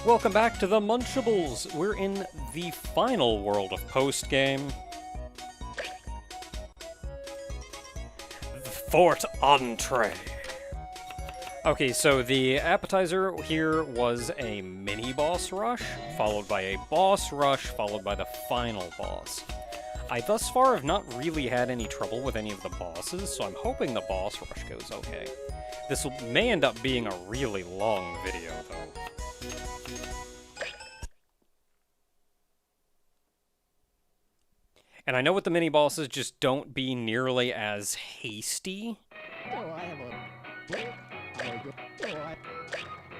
Welcome back to the Munchables! We're in the final world of post-game. Fort Entree. Okay, so the appetizer here was a mini-boss rush, followed by a boss rush, followed by the final boss. I thus far have not really had any trouble with any of the bosses, so I'm hoping the boss rush goes okay. This may end up being a really long video, though. And I know with the mini-bosses, just don't be nearly as hasty.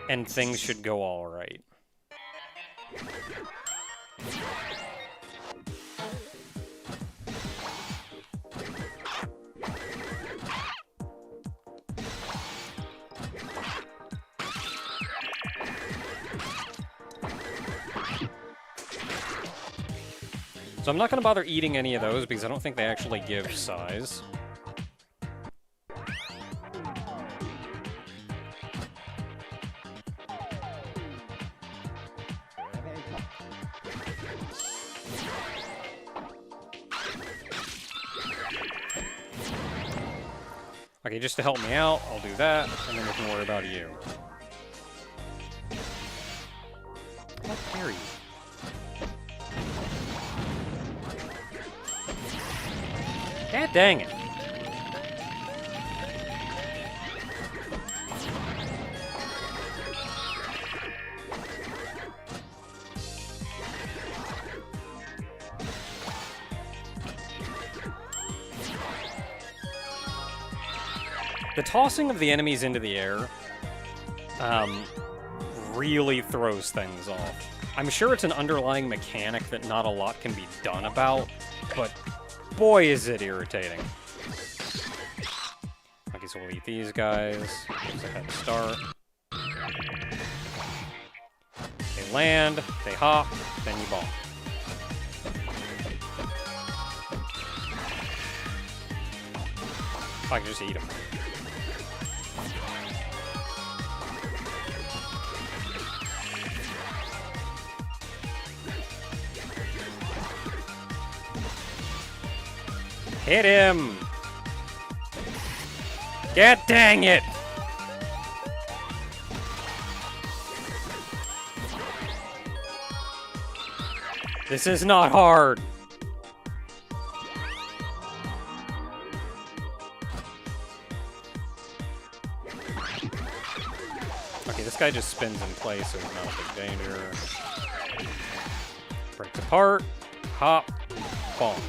And things should go alright. So I'm not going to bother eating any of those because I don't think they actually give size. Okay, just to help me out, I'll do that, and then we can worry about you. How dare you? God dang it. The tossing of the enemies into the air really throws things off. I'm sure it's an underlying mechanic that not a lot can be done about, but boy, is it irritating. Okay, so we'll eat these guys. Gives a head start. They land, they hop, then you bomb. I can just eat them. Hit him! God dang it! This is not hard! Okay, this guy just spins in place, so he's not a big danger. Breaks apart. Hop. Bomb.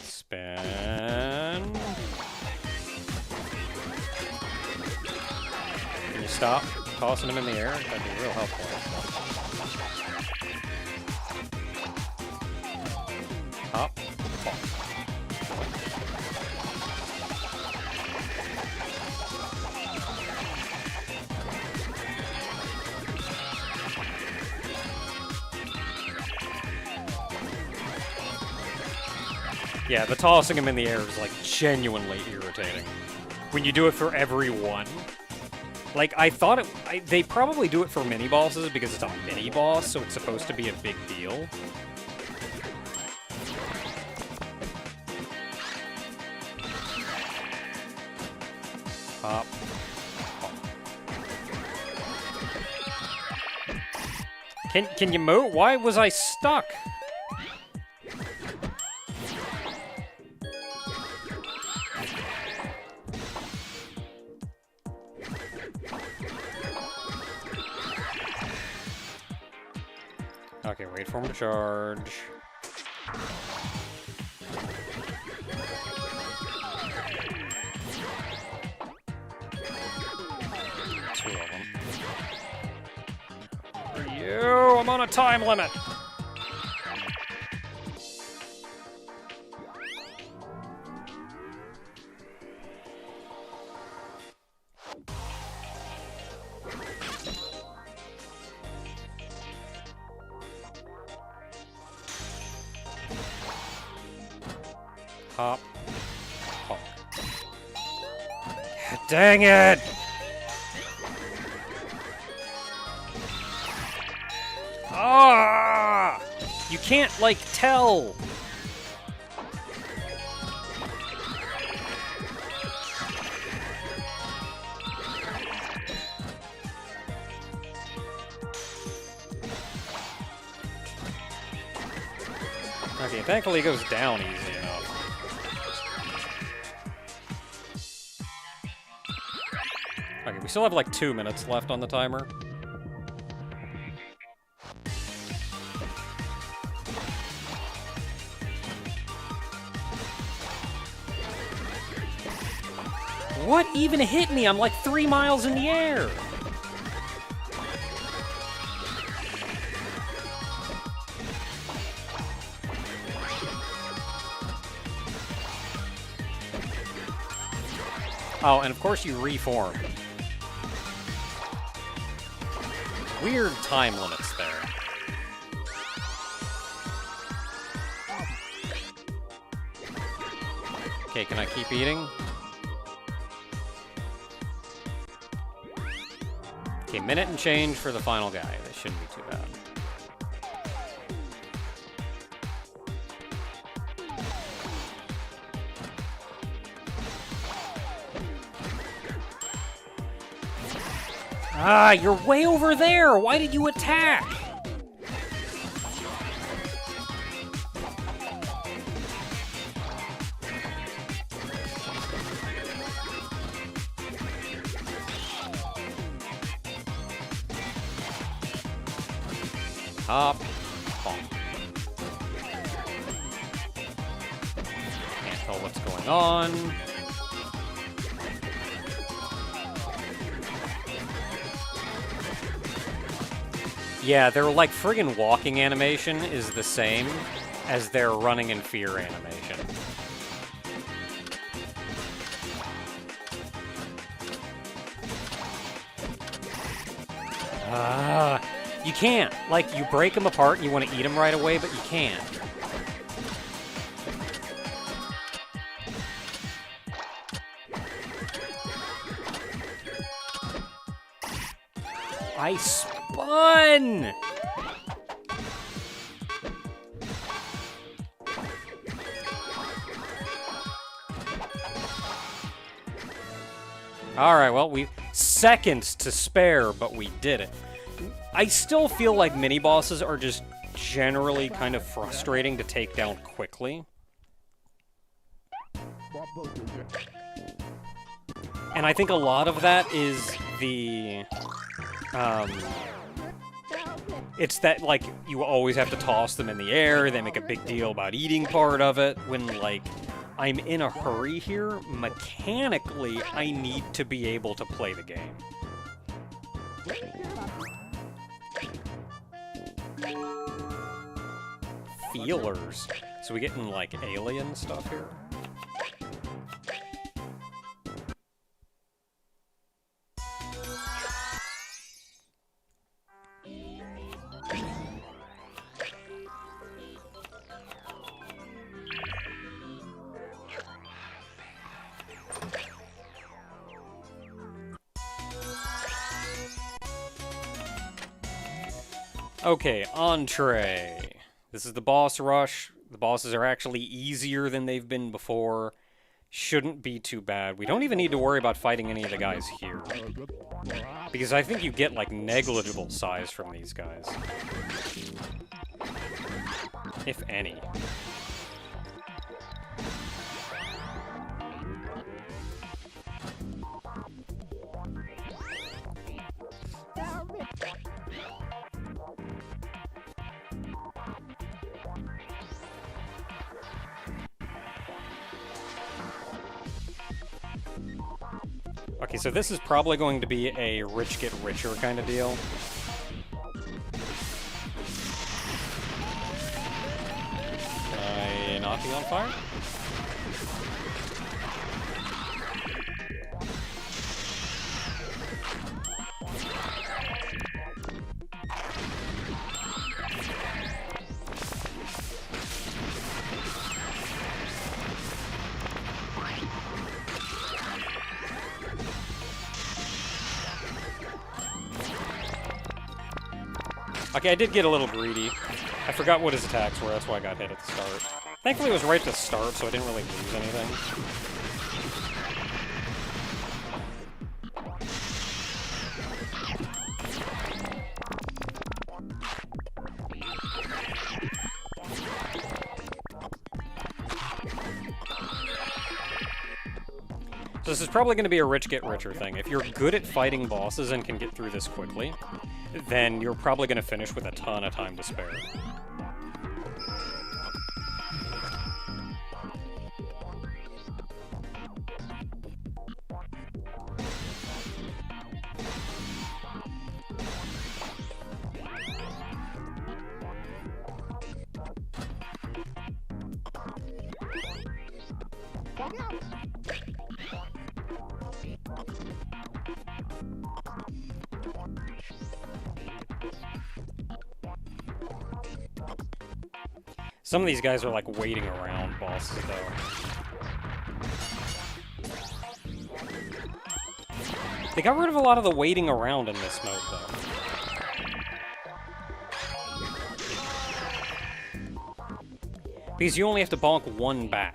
Spin. Can you stop tossing him in the air? That'd be real helpful. Hop. Bomb. Yeah, the tossing him in the air is, like, genuinely irritating. When you do it for every one. Like, I thought they probably do it for mini-bosses because it's a mini-boss, so it's supposed to be a big deal. Hop. Can you move? Why was I stuck? Okay, wait for him to charge. Two of them. For you! I'm on a time limit! Hop. Dang it! Ah! You can't, like, tell! Okay, thankfully it goes down easy enough. Okay, we still have like 2 minutes left on the timer. What even hit me? I'm like 3 miles in the air! Oh, and of course you reform. Weird time limits there. Okay, can I keep eating? Okay, minute and change for the final guy. That shouldn't be too bad. Ah, you're way over there! Why did you attack? Hop. Bonk. Can't tell what's going on. Yeah, their, like, friggin' walking animation is the same as their running in fear animation. You can't. Like, you break them apart and you want to eat them right away, but you can't. I spun! Alright, well, we seconds to spare, but we did it. I still feel like mini-bosses are just generally kind of frustrating to take down quickly. And I think a lot of that is the... it's that, like, you always have to toss them in the air, they make a big deal about eating part of it, when, like, I'm in a hurry here, mechanically, I need to be able to play the game. Feelers. So we getting, like, alien stuff here? Okay, Entree. This is the boss rush. The bosses are actually easier than they've been before. Shouldn't be too bad. We don't even need to worry about fighting any of the guys here. Because I think you get, like, negligible size from these guys. If any. Okay, so this is probably going to be a rich get richer kind of deal. Can I not be on fire? Okay, I did get a little greedy. I forgot what his attacks were, that's why I got hit at the start. Thankfully it was right at the start, so I didn't really lose anything. So this is probably going to be a rich get richer thing. If you're good at fighting bosses and can get through this quickly, then you're probably going to finish with a ton of time to spare. Some of these guys are like waiting around bosses, though. They got rid of a lot of the waiting around in this mode, though. Because you only have to bonk one back.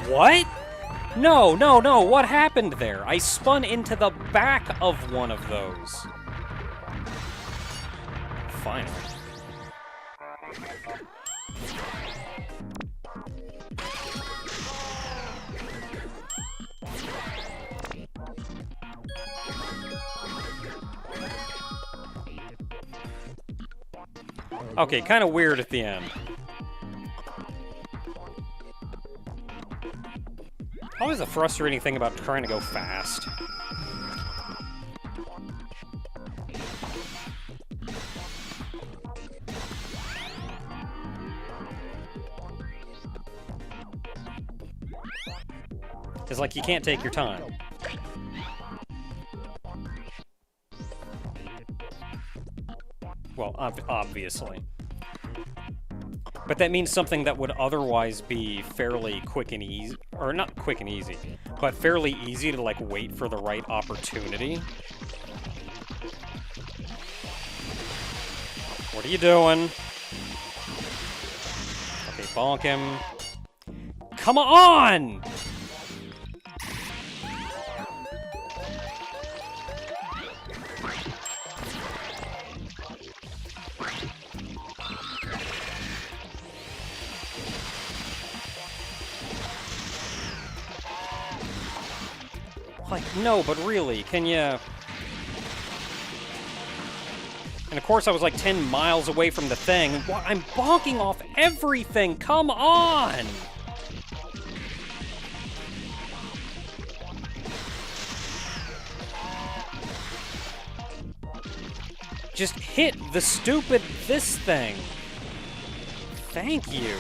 What? No, no, no, what happened there? I spun into the back of one of those. Finally. Okay, kind of weird at the end. Always the frustrating thing about trying to go fast. It's like you can't take your time. Well, obviously. But that means something that would otherwise be fairly quick and easy, or not quick and easy, but fairly easy to, like, wait for the right opportunity. What are you doing? Okay, bonk him. Come on! Like, no, but really, can you... And of course I was like 10 miles away from the thing. I'm bonking off everything! Come on! Just hit the stupid this thing. Thank you.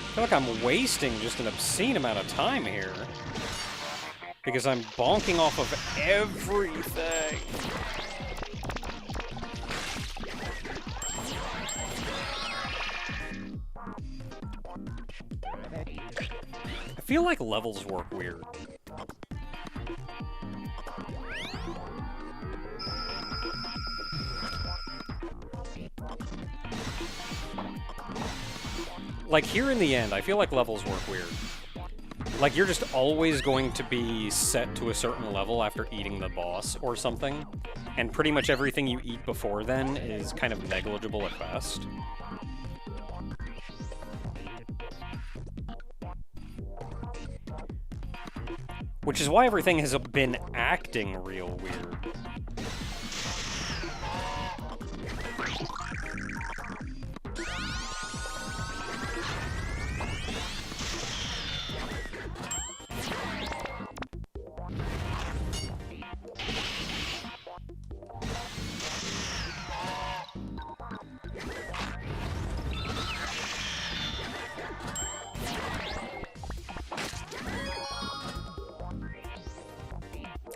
I feel like I'm wasting just an obscene amount of time here. Because I'm bonking off of everything. I feel like levels work weird. Like, here in the end, I feel like levels work weird. Like, you're just always going to be set to a certain level after eating the boss or something, and pretty much everything you eat before then is kind of negligible at best. Which is why everything has been acting real weird.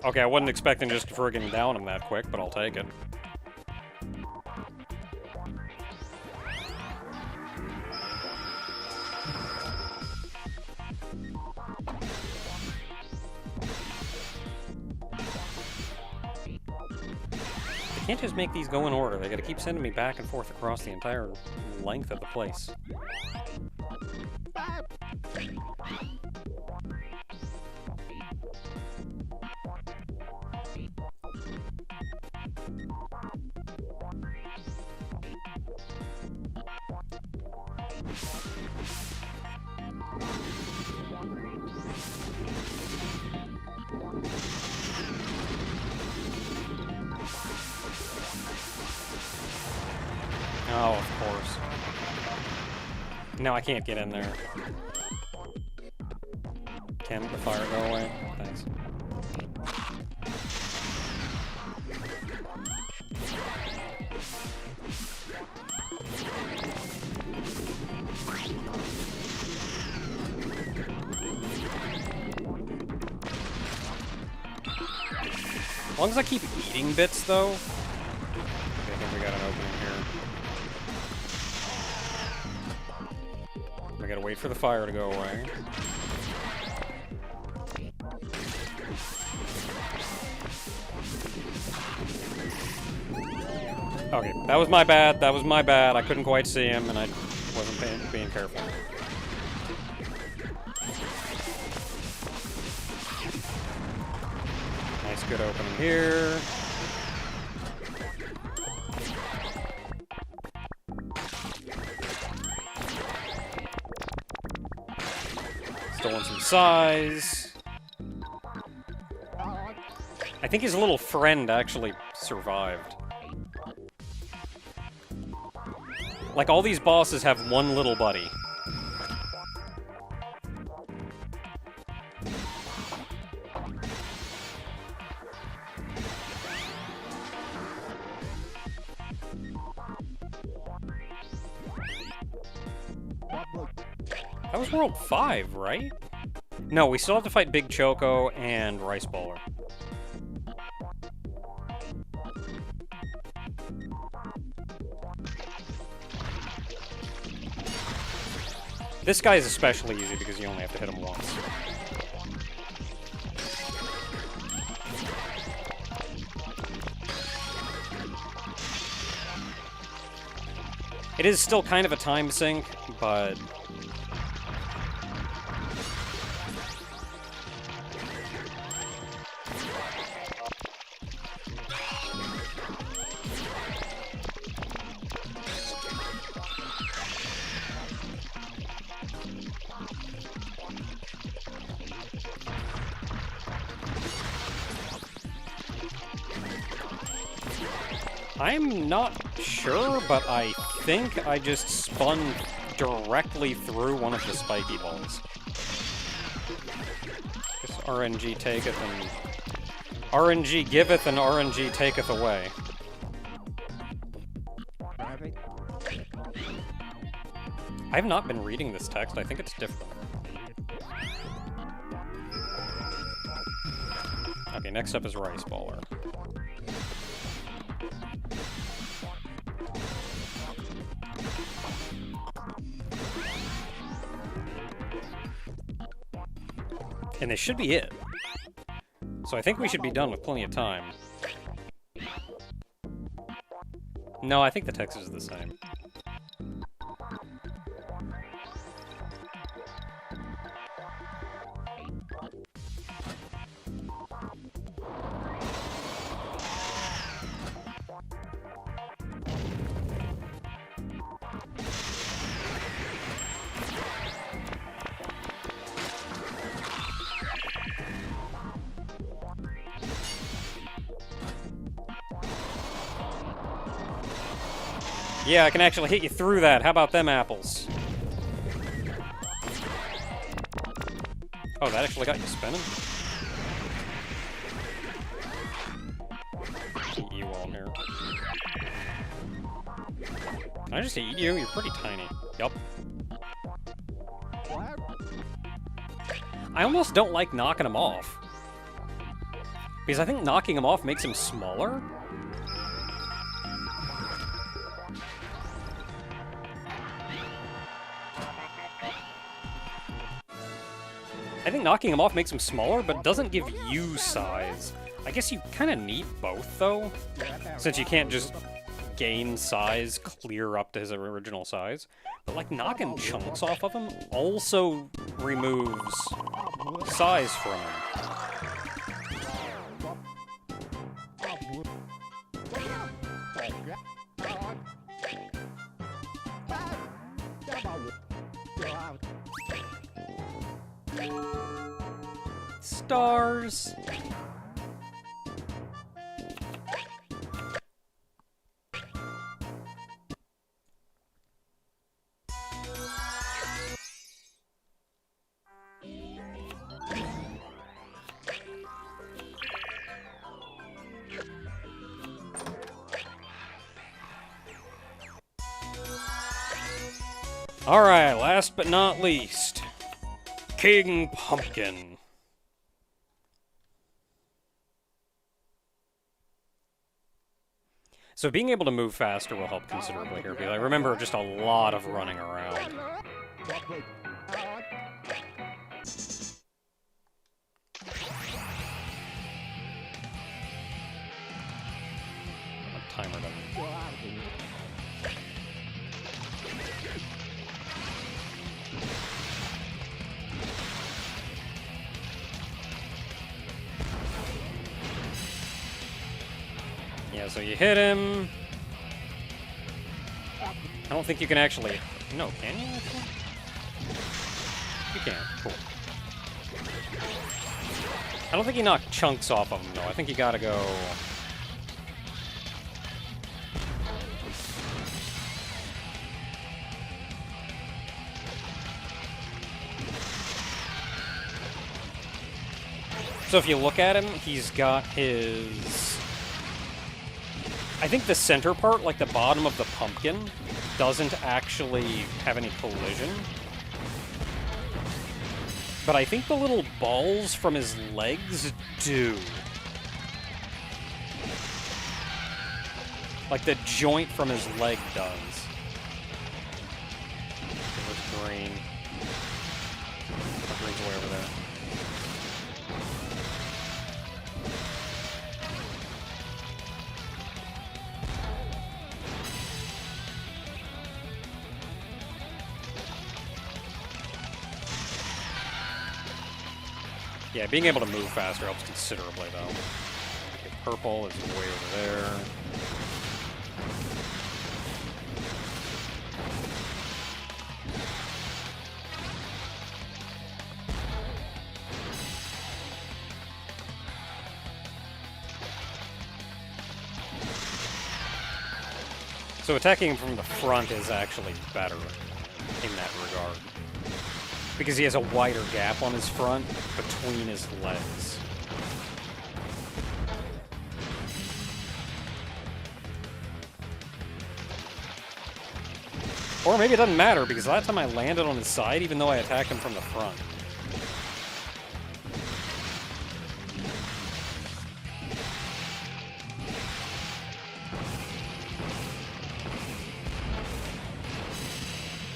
Okay, I wasn't expecting just to friggin' down him that quick, but I'll take it. They can't just make these go in order. They gotta keep sending me back and forth across the entire length of the place. Oh, of course. No, I can't get in there. Can the fire go away? Thanks. As long as I keep eating bits, though. Okay, I think we got an opening here. We gotta wait for the fire to go away. Okay, that was my bad. That was my bad. I couldn't quite see him, and I wasn't being careful. Nice, good opening here. Stolen some size. I think his little friend actually survived. Like, all these bosses have one little buddy. That was World 5, right? No, we still have to fight Big Choco and Rice Baller. This guy is especially easy because you only have to hit him once. It is still kind of a time sink, but... I'm not sure, but I think I just spun directly through one of the spiky balls. Guess RNG taketh and... RNG giveth and RNG taketh away. I have not been reading this text. I think it's different. Okay, next up is Rice Baller. And this should be it. So I think we should be done with plenty of time. No, I think the text is the same. Yeah, I can actually hit you through that. How about them apples? Oh, that actually got you spinning? Eat you while I'm here. Can I just eat you? You're pretty tiny. Yup. I almost don't like knocking him off. Because I think knocking him off makes him smaller. I think knocking him off makes him smaller, but doesn't give you size. I guess you kind of need both, though, since you can't just gain size clear up to his original size. But, like, knocking chunks off of him also removes size from him. Stars. Alright, last but not least, King Pumpkin. So being able to move faster will help considerably here, because I remember just a lot of running around. Timer doesn't. Yeah, so you hit him. I don't think you can actually... No, can you actually? You can. Cool. I don't think you knock chunks off of him, though. I think you gotta go... So if you look at him, he's got his... I think the center part, like the bottom of the pumpkin, doesn't actually have any collision. But I think the little balls from his legs do. Like the joint from his leg does. There's green. The green's way over there. Yeah, being able to move faster helps considerably, though. Okay, purple is way over there. So attacking him from the front is actually better in that regard. Because he has a wider gap on his front between his legs. Or maybe it doesn't matter, because last time I landed on his side, even though I attacked him from the front.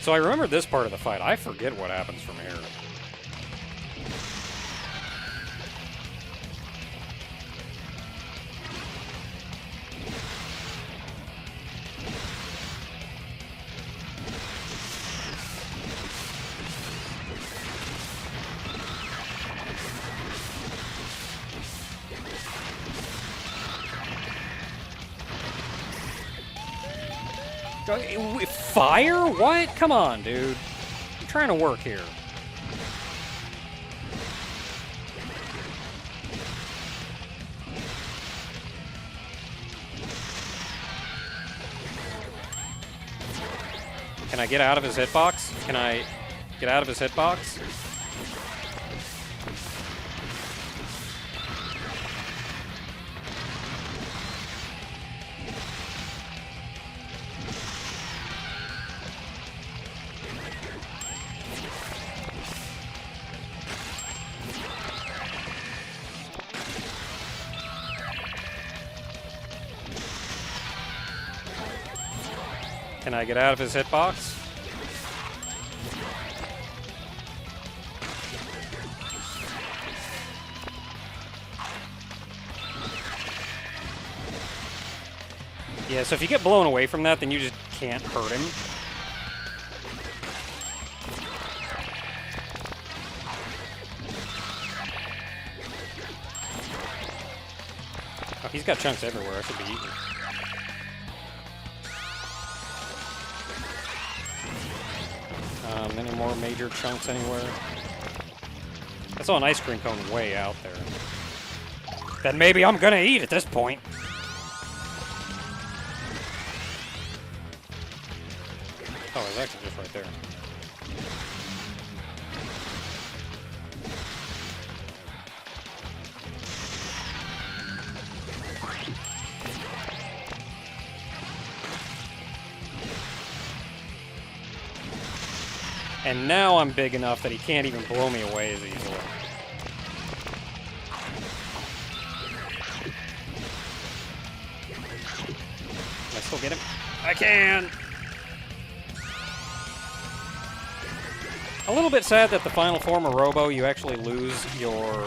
So I remember this part of the fight. I forget what happens from here. Fire? What? Come on, dude. I'm trying to work here. Can I get out of his hitbox? Can I get out of his hitbox? Can I get out of his hitbox? Yeah, so if you get blown away from that, then you just can't hurt him. Oh, he's got chunks everywhere. I should be eating. Any more major chunks anywhere? I saw an ice cream cone way out there. That maybe I'm gonna eat at this point. Oh, it's actually just right there. And now I'm big enough that he can't even blow me away as easily. Can I still get him? I can! A little bit sad that the final form of Robo, you actually lose your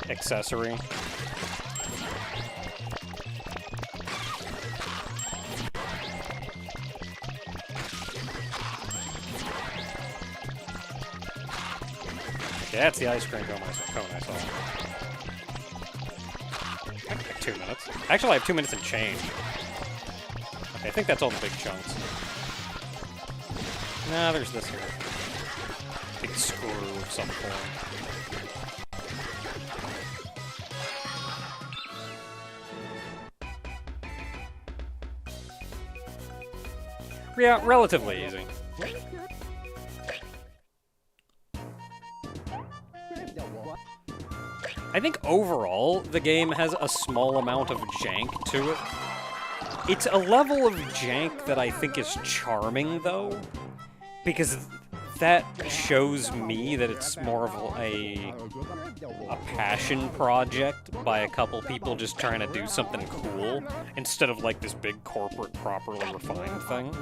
accessory. Yeah, that's the ice cream cone I saw. Like 2 minutes. Actually, I have 2 minutes and change. Okay, I think that's all the big chunks. Nah, there's this here. Big screw of some form. Yeah, relatively easy. I think overall, the game has a small amount of jank to it. It's a level of jank that I think is charming, though, because that shows me that it's more of a passion project by a couple people just trying to do something cool, instead of like this big corporate, properly refined thing.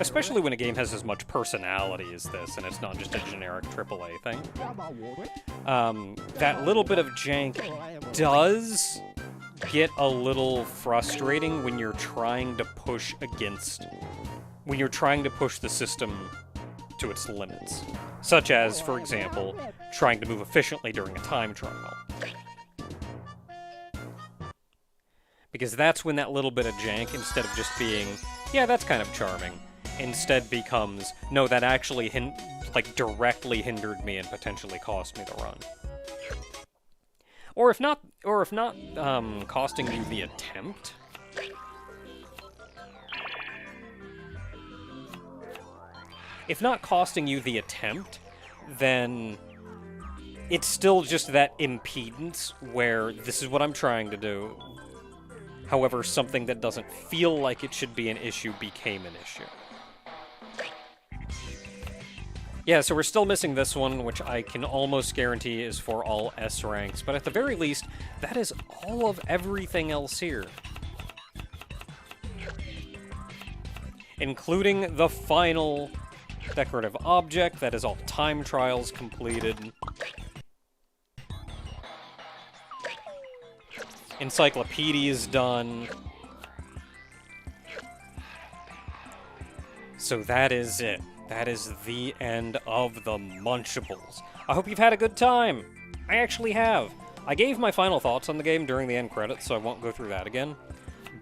Especially when a game has as much personality as this, and it's not just a generic AAA thing. That little bit of jank does get a little frustrating when you're trying to push the system to its limits. Such as, for example, trying to move efficiently during a time trial. Because that's when that little bit of jank, instead of just being, yeah, that's kind of charming, instead becomes, no, that actually directly hindered me and potentially cost me the run. Or if not, costing you the attempt. If not costing you the attempt, then it's still just that impedance where this is what I'm trying to do. However, something that doesn't feel like it should be an issue became an issue. Yeah, so we're still missing this one, which I can almost guarantee is for all S ranks, but at the very least, that is all of everything else here. Including the final decorative object, that is all time trials completed. Encyclopedia's done. So that is it. That is the end of the Munchables. I hope you've had a good time. I actually have. I gave my final thoughts on the game during the end credits, so I won't go through that again.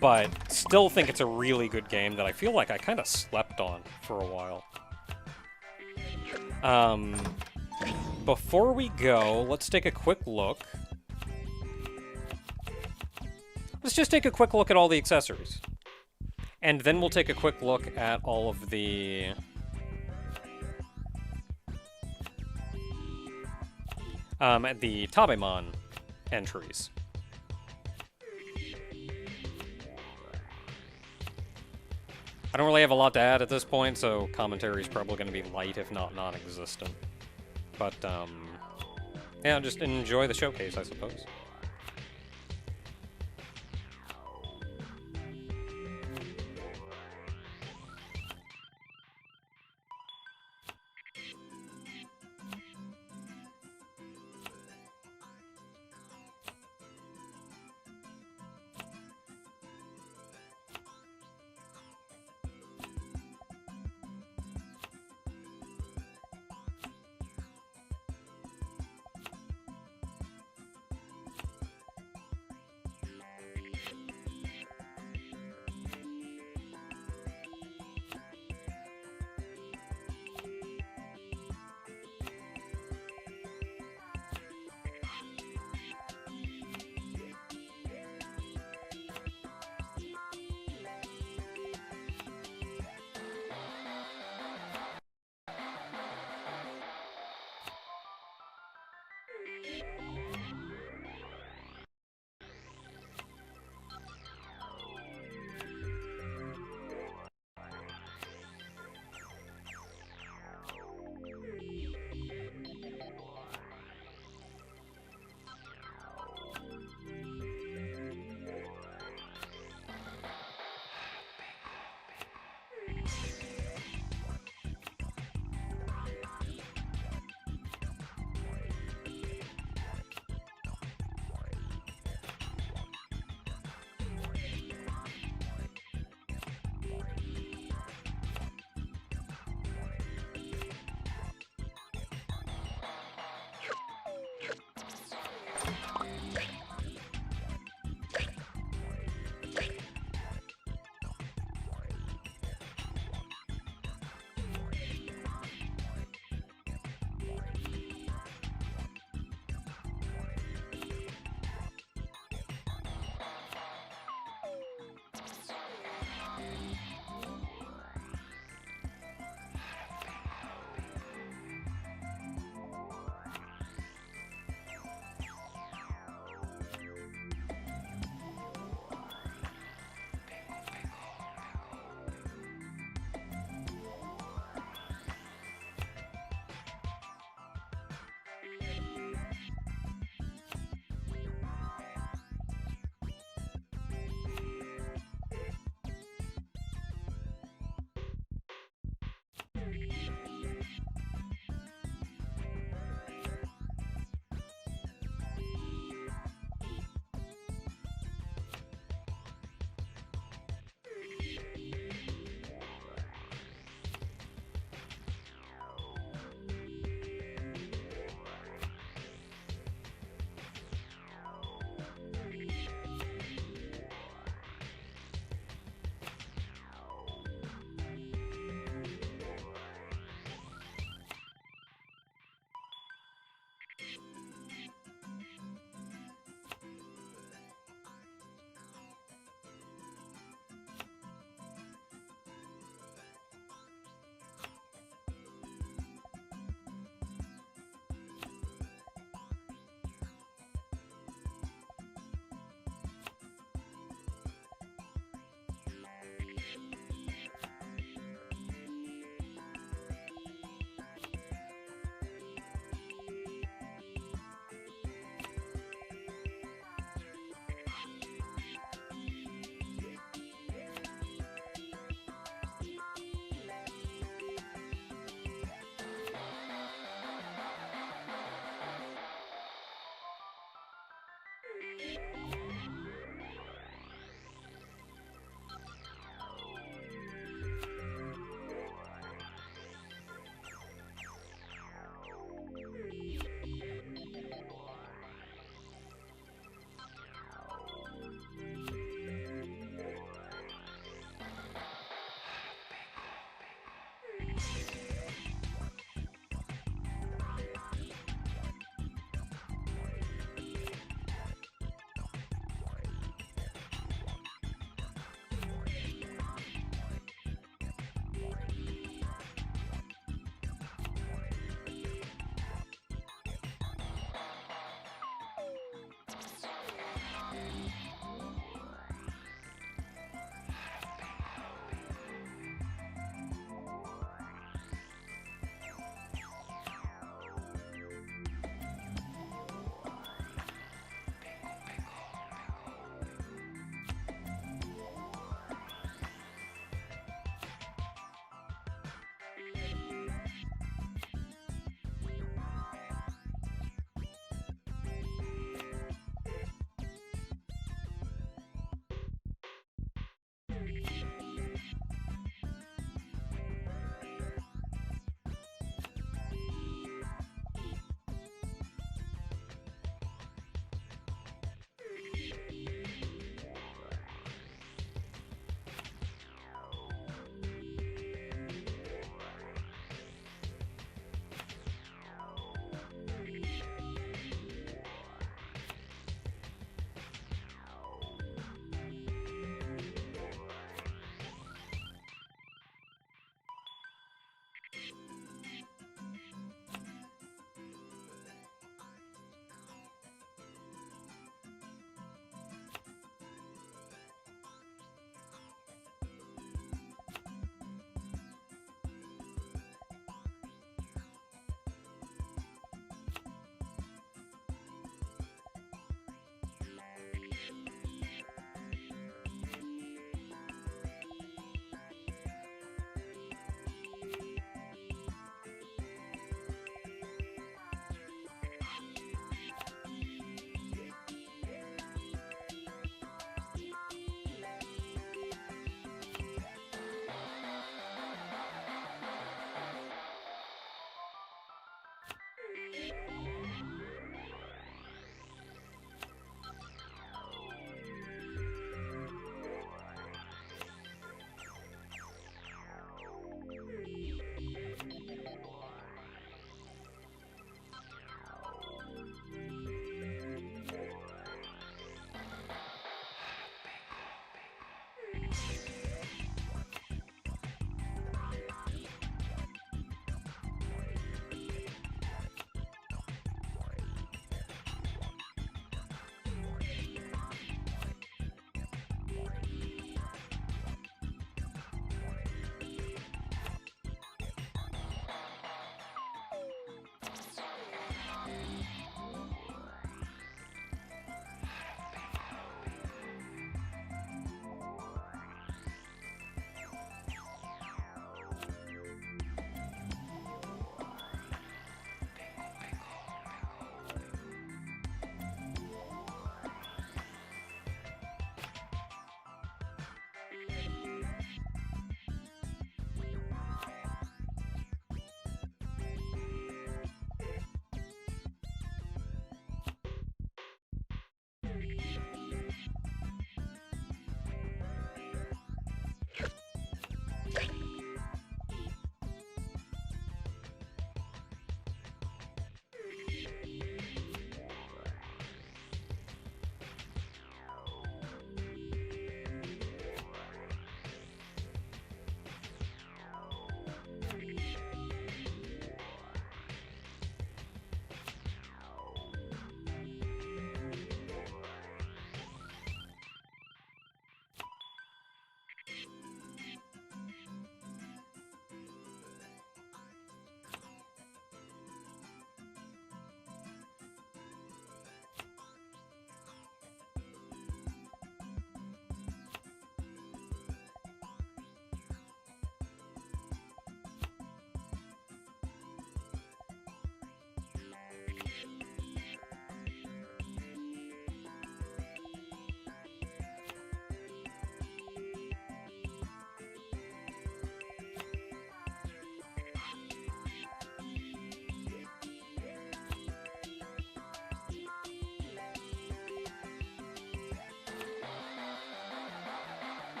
But still think it's a really good game that I feel like I kind of slept on for a while. Before we go, let's take a quick look. Let's just take a quick look at all the accessories. And then we'll take a quick look at all of the... at the Tabemon entries. I don't really have a lot to add at this point, so commentary is probably going to be light, if not non-existent. But, yeah, just enjoy the showcase, I suppose.